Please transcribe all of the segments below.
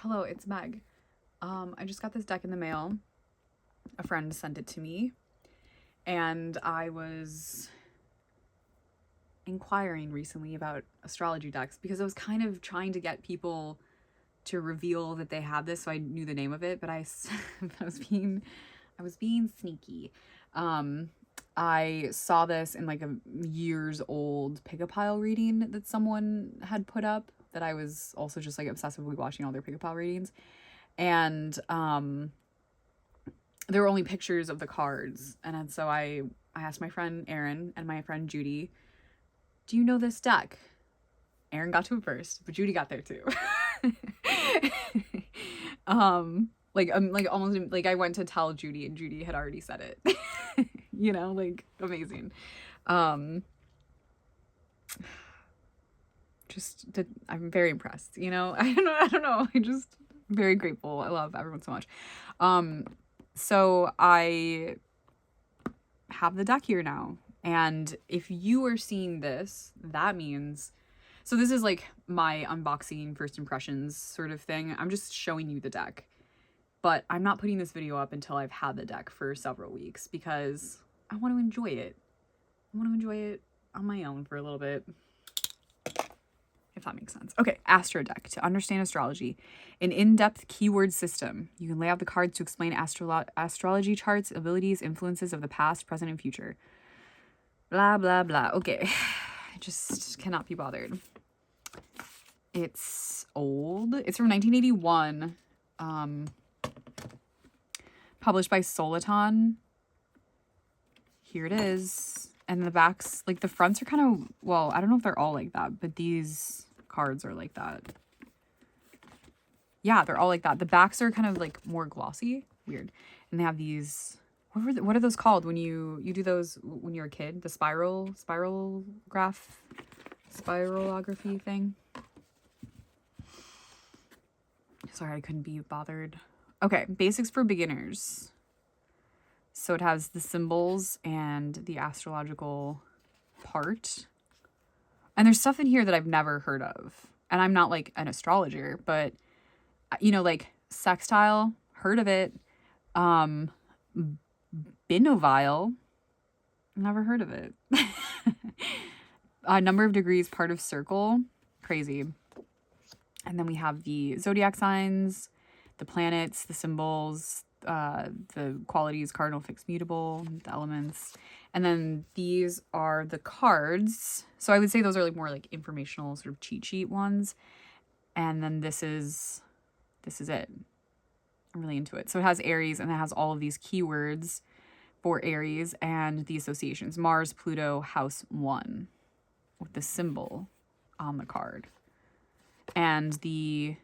Hello, it's Meg. I just got this deck in the mail. A friend sent it to me, and I was inquiring recently about astrology decks because I was kind of trying to get people to reveal that they had this, so I knew the name of it. But I was being sneaky. I saw this in like a years old pick a pile reading that someone had put up. That I was also just like obsessively watching all their pick a pile readings. And there were only pictures of the cards. And so I asked my friend Erin and my friend Judy, do you know this deck? Erin got to it first, but Judy got there too. Like almost like I went to tell Judy and Judy had already said it. Like amazing. I'm very impressed, I don't know. I just very grateful. I love everyone so much. So I have the deck here now. And if you are seeing this, that means, so this is like my unboxing first impressions sort of thing. I'm just showing you the deck, but I'm not putting this video up until I've had the deck for several weeks because I want to enjoy it. I want to enjoy it on my own for a little bit, if that makes sense. Okay, Astrodeck, to understand astrology, an in-depth keyword system. You can lay out the cards to explain astrology charts, abilities, influences of the past, present, and future. Blah, blah, blah. Okay, I just cannot be bothered. It's old. It's from 1981, published by Soliton. Here it is. And the backs, like the fronts are kind of, well, I don't know if they're all like that, but these cards are like that. Yeah, they're all like that. The backs are kind of like more glossy. Weird. And they have these, what are those called when you do those when you're a kid? The spiralography thing. Sorry, I couldn't be bothered. Okay, basics for beginners. So it has the symbols and the astrological part. And there's stuff in here that I've never heard of. And I'm not like an astrologer, but like sextile, heard of it. Binovile, never heard of it. Number of degrees, part of circle, crazy. And then we have the zodiac signs, the planets, the symbols, the qualities, cardinal, fixed, mutable, the elements. And then these are the cards. So I would say those are like more like informational sort of cheat sheet ones. And then this is it. I'm really into it. So it has Aries and it has all of these keywords for Aries and the associations. Mars, Pluto, House 1 with the symbol on the card. And there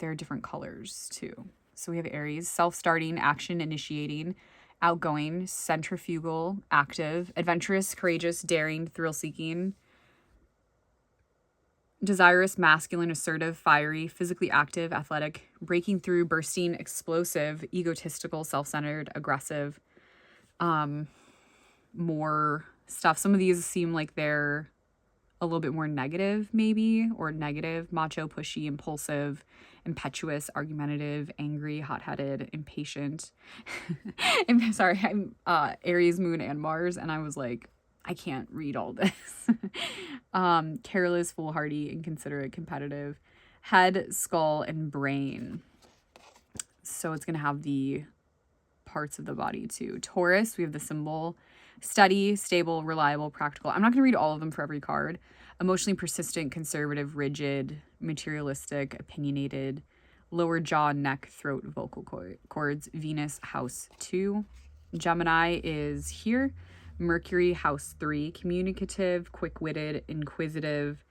are different colors too. So we have Aries, self-starting, action initiating, outgoing, centrifugal, active, adventurous, courageous, daring, thrill-seeking, desirous, masculine, assertive, fiery, physically active, athletic, breaking through, bursting, explosive, egotistical, self-centered, aggressive. More stuff. Some of these seem like they're a little bit more negative, maybe, or negative, macho, pushy, impulsive, impetuous, argumentative, angry, hot-headed, impatient. Sorry, I'm Aries, Moon, and Mars, and I was like, I can't read all this. Careless, foolhardy, inconsiderate, competitive, head, skull, and brain. So it's going to have the parts of the body too. Taurus, we have the symbol. Steady, stable, reliable, practical. I'm not going to read all of them for every card. Emotionally persistent, conservative, rigid, materialistic, opinionated, lower jaw, neck, throat, vocal cords. Venus, house 2. Gemini is here. Mercury, house 3. Communicative, quick-witted, inquisitive,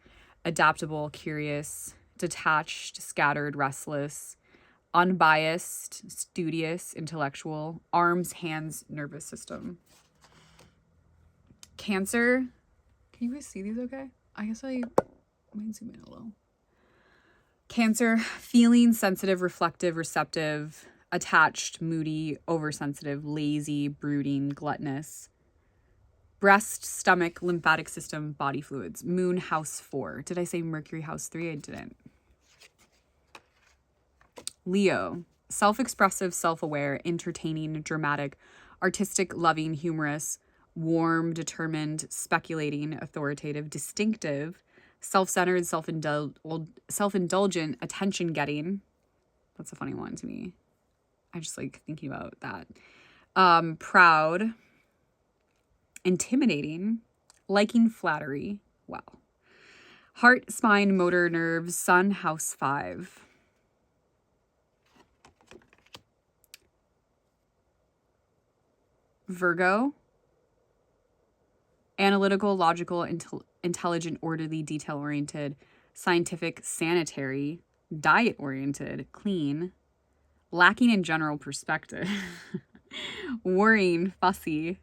adaptable, curious, detached, scattered, restless, unbiased, studious, intellectual. Arms, hands, nervous system. Cancer. Can you guys see these okay? I guess I might zoom in a little. Cancer, feeling, sensitive, reflective, receptive, attached, moody, oversensitive, lazy, brooding, gluttonous. Breast, stomach, lymphatic system, body fluids. Moon, house 4. Did I say Mercury, house 3? I didn't. Leo, self-expressive, self-aware, entertaining, dramatic, artistic, loving, humorous, warm, determined, speculating, authoritative, distinctive, self-centered, self-indulgent, attention-getting. That's a funny one to me. I just like thinking about that. Proud, intimidating, liking flattery. Wow. Heart, spine, motor, nerves, sun, house 5. Virgo, analytical, logical, intelligent, orderly, detail-oriented, scientific, sanitary, diet-oriented, clean, lacking in general perspective, worrying, fussy,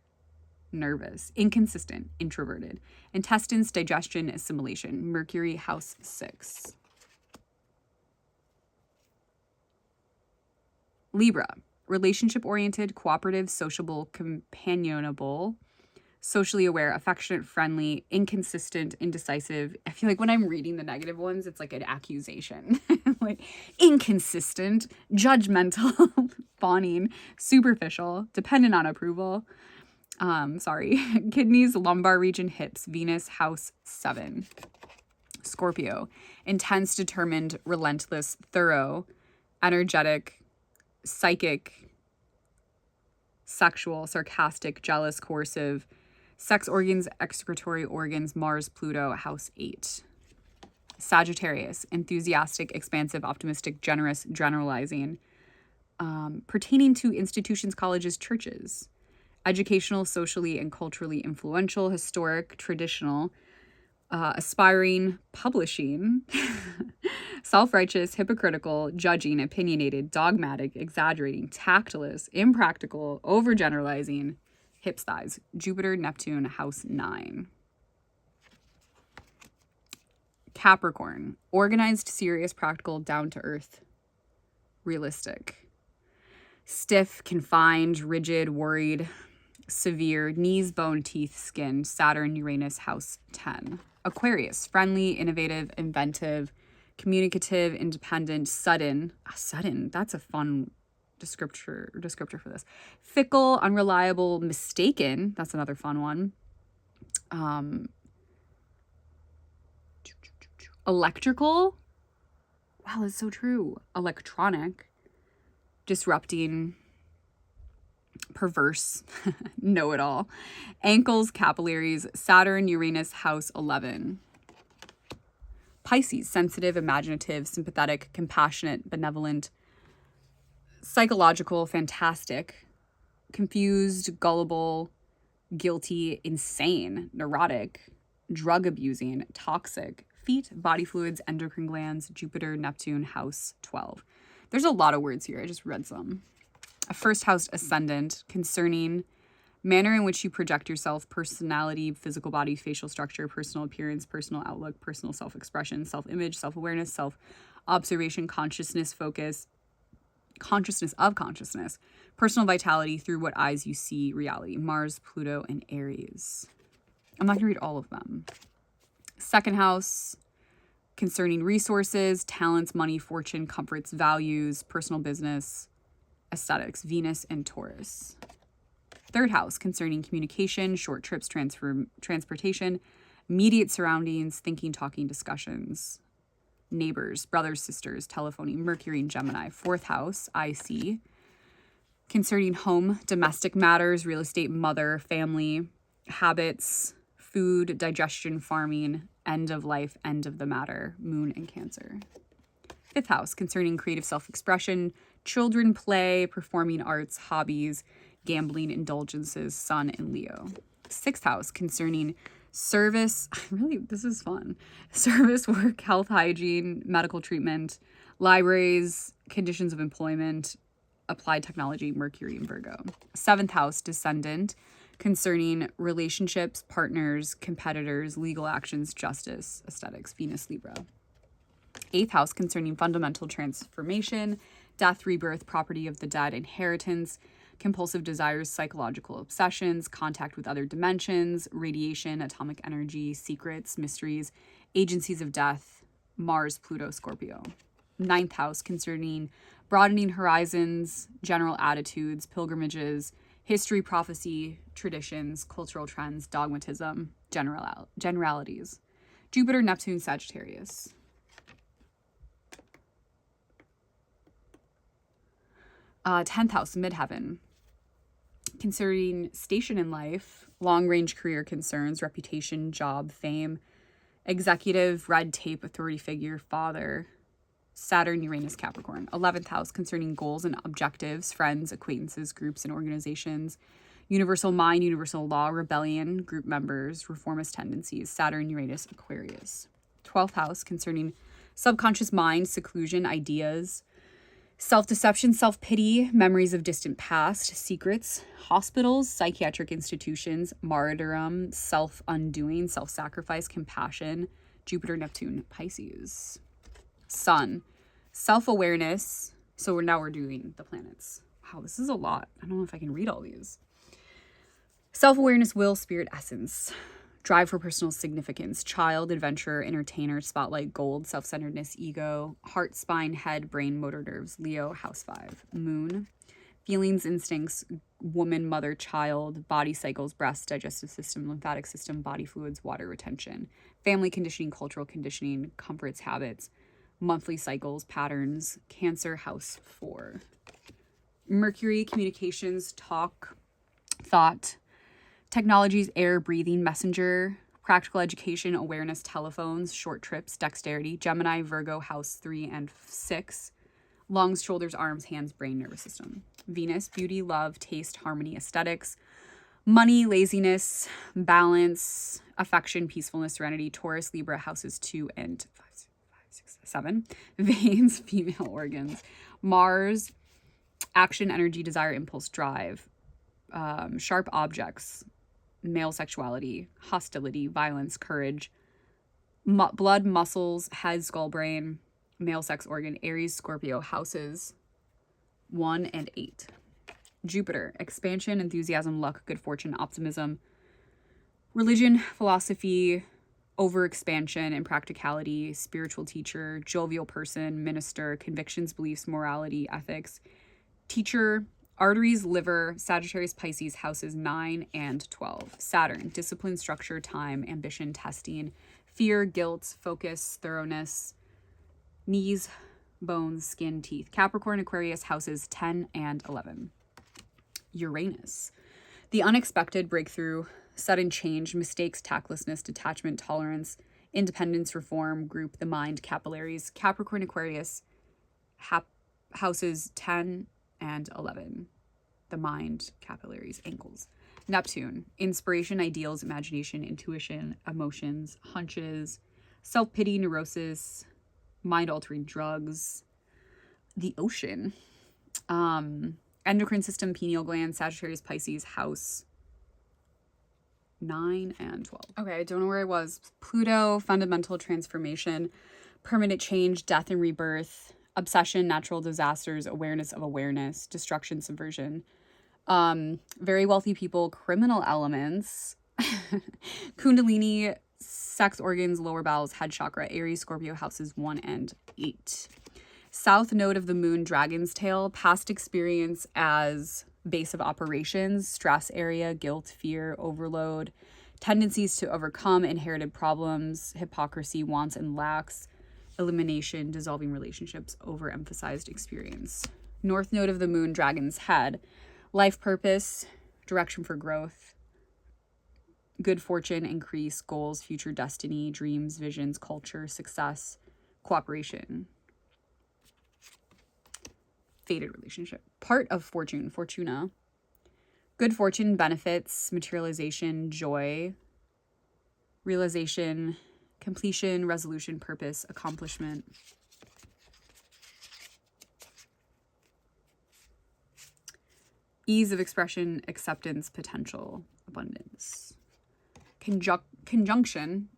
nervous, inconsistent, introverted, intestines, digestion, assimilation, Mercury, house 6. Libra, relationship-oriented, cooperative, sociable, companionable, socially aware, affectionate, friendly, inconsistent, indecisive. I feel like when I'm reading the negative ones, it's like an accusation. Like inconsistent, judgmental, fawning, superficial, dependent on approval. Kidneys, lumbar region, hips, Venus, house 7. Scorpio, intense, determined, relentless, thorough, energetic, psychic, sexual, sarcastic, jealous, coercive, sex organs, excretory organs, Mars, Pluto, house 8. Sagittarius, enthusiastic, expansive, optimistic, generous, generalizing, pertaining to institutions, colleges, churches, educational, socially, and culturally influential, historic, traditional, aspiring, publishing, self-righteous, hypocritical, judging, opinionated, dogmatic, exaggerating, tactless, impractical, overgeneralizing, hips, thighs, Jupiter, Neptune, house 9. Capricorn, organized, serious, practical, down-to-earth, realistic, stiff, confined, rigid, worried, severe, knees, bone, teeth, skin, Saturn, Uranus, house 10. Aquarius, friendly, innovative, inventive, communicative, independent, sudden, that's a fun descriptor for this. Fickle, unreliable, mistaken, that's another fun one. Electrical, wow, that's so true. Electronic, disrupting, perverse, know-it-all. Ankles, capillaries, Saturn, Uranus, house 11. Pisces, sensitive, imaginative, sympathetic, compassionate, benevolent, psychological, fantastic, confused, gullible, guilty, insane, neurotic, drug abusing, toxic, feet, body fluids, endocrine glands, Jupiter, Neptune, house 12. There's a lot of words here. I just read some. A first house ascendant, concerning, manner in which you project yourself, personality, physical body, facial structure, personal appearance, personal outlook, personal self-expression, self-image, self-awareness, self-observation, consciousness, focus, consciousness of consciousness, personal vitality, through what eyes you see reality, Mars, Pluto, and Aries. I'm not going to read all of them. Second house, concerning resources, talents, money, fortune, comforts, values, personal business, aesthetics, Venus and Taurus. Third house, concerning communication, short trips, transportation, immediate surroundings, thinking, talking, discussions, neighbors, brothers, sisters, telephoning, Mercury and Gemini. Fourth house, IC, concerning home, domestic matters, real estate, mother, family, habits, food, digestion, farming, end of life, end of the matter, Moon and Cancer. Fifth house, concerning creative self-expression, children, play, performing arts, hobbies, gambling, indulgences, Sun and Leo. Sixth house, concerning service, this is fun, service, work, health, hygiene, medical treatment, libraries, conditions of employment, applied technology, Mercury and Virgo. Seventh house, descendant, concerning relationships, partners, competitors, legal actions, justice, aesthetics, Venus, Libra. Eighth house, concerning fundamental transformation, death, rebirth, property of the dead, inheritance, compulsive desires, psychological obsessions, contact with other dimensions, radiation, atomic energy, secrets, mysteries, agencies of death, Mars, Pluto, Scorpio. Ninth house concerning broadening horizons, general attitudes, pilgrimages, history, prophecy, traditions, cultural trends, dogmatism, generalities. Jupiter, Neptune, Sagittarius. 10th house, midheaven. Considering station in life, long-range career concerns, reputation, job, fame, executive, red tape, authority figure, father. Saturn, Uranus, Capricorn. 11th house, concerning goals and objectives, friends, acquaintances, groups, and organizations. Universal mind, universal law, rebellion, group members, reformist tendencies. Saturn, Uranus, Aquarius. 12th house, concerning subconscious mind, seclusion, ideas, self-deception, self-pity, memories of distant past, secrets, hospitals, psychiatric institutions, martyrdom, self-undoing, self-sacrifice, compassion. Jupiter, Neptune, Pisces. Sun, self-awareness. So we're doing the planets. Wow, this is a lot. I don't know if I can read all these. Self-awareness, will, spirit, essence. Drive for personal significance. Child, adventurer, entertainer, spotlight, gold, self-centeredness, ego. Heart, spine, head, brain, motor nerves. Leo, house 5. Moon, feelings, instincts, woman, mother, child, body cycles, breast, digestive system, lymphatic system, body fluids, water retention. Family conditioning, cultural conditioning, comforts, habits, monthly cycles, patterns. Cancer, house 4. Mercury, communications, talk, thought, technologies, air, breathing, messenger, practical education, awareness, telephones, short trips, dexterity. Gemini, Virgo, house 3 and 6. Lungs, shoulders, arms, hands, brain, nervous system. Venus, beauty, love, taste, harmony, aesthetics, money, laziness, balance, affection, peacefulness, serenity. Taurus, Libra, houses 2 and 7. Veins, female organs. Mars, action, energy, desire, impulse, drive. Sharp objects, male sexuality, hostility, violence, courage. Blood, muscles, head, skull, brain, male sex organ. Aries, Scorpio, houses 1 and 8. Jupiter, expansion, enthusiasm, luck, good fortune, optimism, religion, philosophy, overexpansion and practicality, spiritual teacher, jovial person, minister, convictions, beliefs, morality, ethics, teacher. Arteries, liver. Sagittarius, Pisces, houses 9 and 12. Saturn, discipline, structure, time, ambition, testing, fear, guilt, focus, thoroughness, knees, bones, skin, teeth. Capricorn, Aquarius, houses 10 and 11. Uranus, the unexpected, breakthrough, sudden change, mistakes, tactlessness, detachment, tolerance, independence, reform, group, the mind, capillaries. Capricorn, Aquarius, houses 10 and 11. The mind, capillaries, ankles. Neptune, inspiration, ideals, imagination, intuition, emotions, hunches, self-pity, neurosis, mind-altering drugs. The ocean, endocrine system, pineal gland. Sagittarius, Pisces, house 9 and 12. Okay, I don't know where I was. Pluto, fundamental transformation, permanent change, death and rebirth, obsession, natural disasters, awareness of awareness, destruction, subversion. Very wealthy people, criminal elements, Kundalini, sex organs, lower bowels, head chakra. Aries, Scorpio, houses 1 and 8. South node of the moon, dragon's tail, past experience as base of operations, stress area, guilt, fear, overload, tendencies to overcome, inherited problems, hypocrisy, wants and lacks, elimination, dissolving relationships, overemphasized experience. North node of the moon, dragon's head, life purpose, direction for growth, good fortune, increase, goals, future destiny, dreams, visions, culture, success, cooperation. Fated relationship. Part of fortune, fortuna. Good fortune, benefits, materialization, joy, realization, completion, resolution, purpose, accomplishment. Ease of expression, acceptance, potential, abundance. Conjunction,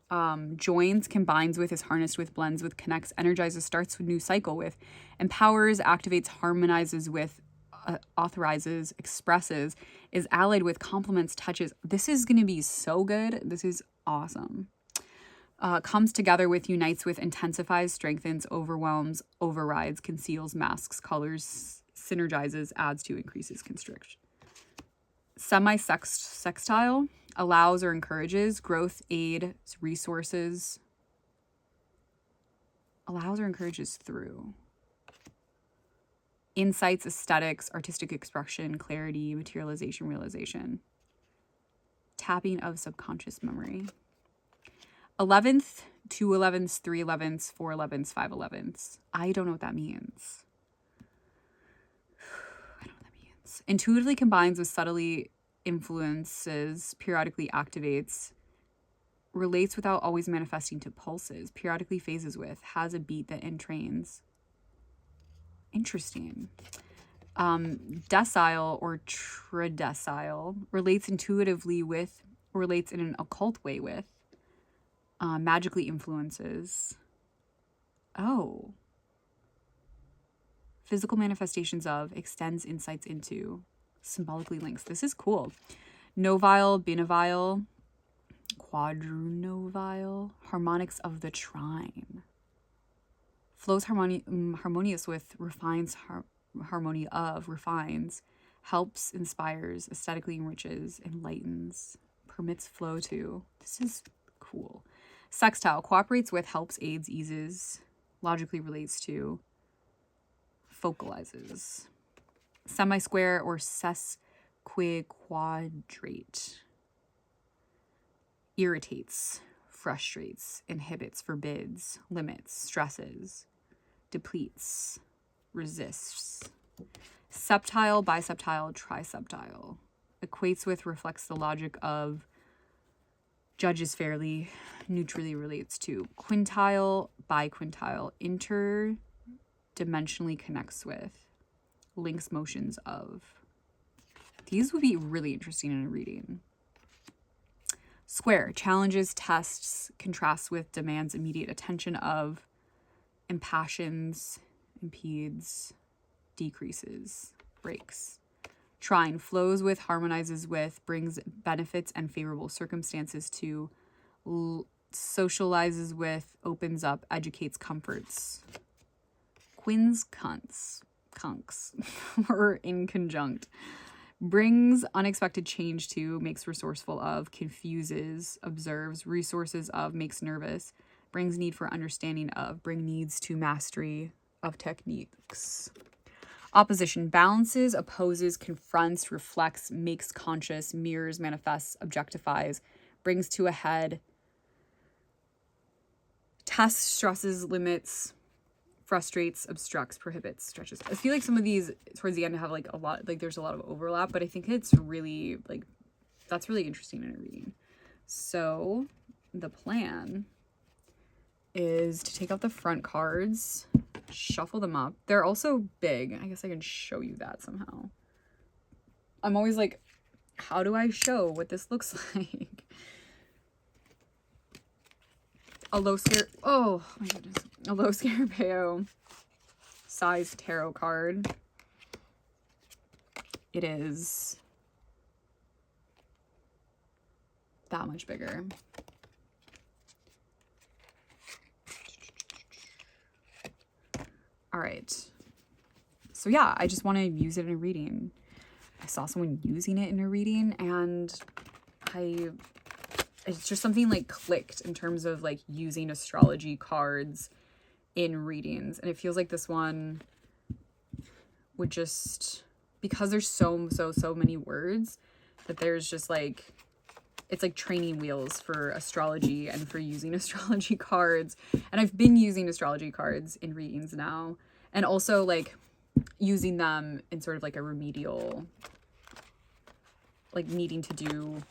joins, combines with, is harnessed with, blends with, connects, energizes, starts a new cycle with, empowers, activates, harmonizes with, authorizes, expresses, is allied with, complements, touches. This is going to be so good. This is awesome. Comes together with, unites with, intensifies, strengthens, overwhelms, overrides, conceals, masks, colors, synergizes, adds to, increases, constricts. Semi-sextile, allows or encourages, growth, aid, resources, allows or encourages through. Insights, aesthetics, artistic expression, clarity, materialization, realization. Tapping of subconscious memory. 11th, 2 11ths, 3 11ths, 4 11ths, 5 11ths. I don't know what that means. I don't know what that means. Intuitively combines with subtly influences, periodically activates, relates without always manifesting to pulses, periodically phases with, has a beat that entrains. Interesting. Decile or tridecile, relates intuitively with, relates in an occult way with, magically influences. Oh. Physical manifestations of, extends insights into, symbolically links. This is cool. Novile, binovile, quadrunovile, harmonics of the trine. Flows harmonious with, refines, harmony of, refines, helps, inspires, aesthetically enriches, enlightens, permits flow to. This is cool. Sextile, cooperates with, helps, aids, eases, logically relates to, focalizes. Semi-square or sesquiquadrate, irritates, frustrates, inhibits, forbids, limits, stresses, depletes, resists. Septile, biseptile, triseptile, equates with, reflects the logic of, judges fairly, neutrally relates to. Quintile, biquintile, interdimensionally connects with, links motions of. These would be really interesting in a reading. Square, challenges, tests, contrasts with, demands immediate attention of, impassions, impedes, decreases, breaks. Trine, flows with, harmonizes with, brings benefits and favorable circumstances to, socializes with, opens up, educates, comforts. Quins, cunks, or inconjunct. Brings unexpected change to, makes resourceful of, confuses, observes, resources of, makes nervous, brings need for understanding of, bring needs to mastery of techniques. Opposition, balances, opposes, confronts, reflects, makes conscious, mirrors, manifests, objectifies, brings to a head, tests, stresses, limits, frustrates, obstructs, prohibits, stretches. I feel like some of these towards the end have like a lot, like there's a lot of overlap, but I think it's really like, that's really interesting in a reading. So the plan is to take out the front cards, shuffle them up. They're also big. I guess I can show you that somehow. I'm always like, how do I show what this looks like? A low scare, oh my goodness. A low Scarabeo size tarot card. It is that much bigger. All right. So yeah, I just want to use it in a reading. I saw someone using it in a reading and it's just something like clicked in terms of like using astrology cards in readings. And it feels like this one would just, because there's so many words, that there's just like, it's like training wheels for astrology and for using astrology cards. And I've been using astrology cards in readings now, and also like using them in sort of like a remedial, like needing to do,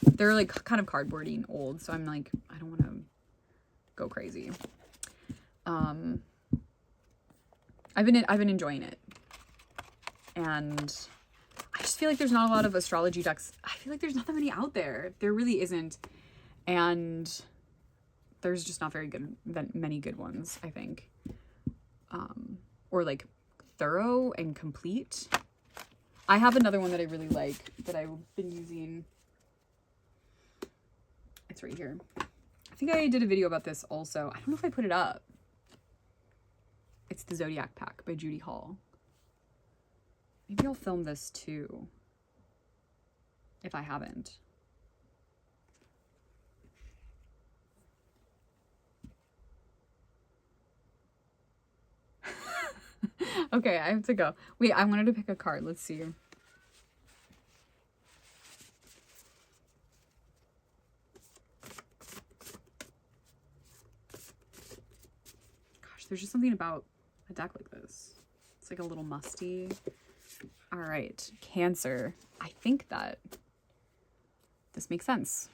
they're like kind of cardboardy and old, so I'm like, I don't want to go crazy. I've been enjoying it, and I just feel like there's not a lot of astrology decks. I feel like there's not that many out there. There really isn't, and there's just not many good ones, I think, or like thorough and complete. I have another one that I really like that I've been using. It's right here. I think I did a video about this also. I don't know if I put it up. It's the Zodiac Pack by Judy Hall. Maybe I'll film this too, if I haven't. Okay, I have to go. Wait, I wanted to pick a card. Let's see. Gosh, there's just something about a deck like this. It's like a little musty. All right, Cancer. I think that this makes sense.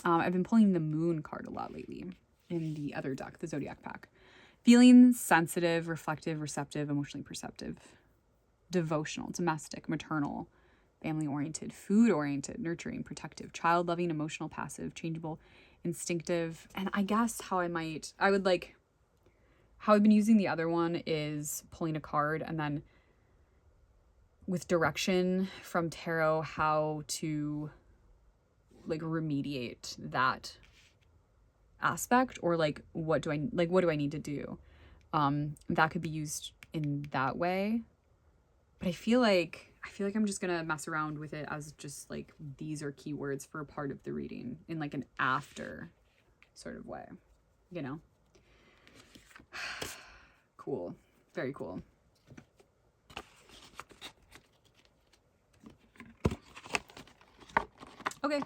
I've been pulling the Moon card a lot lately in the other deck, the Zodiac Pack. Feeling sensitive, reflective, receptive, emotionally perceptive, devotional, domestic, maternal, family-oriented, food-oriented, nurturing, protective, child-loving, emotional, passive, changeable, instinctive. And I guess how I've been using the other one is pulling a card and then with direction from tarot how to like remediate that aspect, or like what do I need to do. That could be used in that way, but I feel like I'm just gonna mess around with it as just like these are keywords for a part of the reading in like an after sort of way, you know. Cool, very cool. Okay.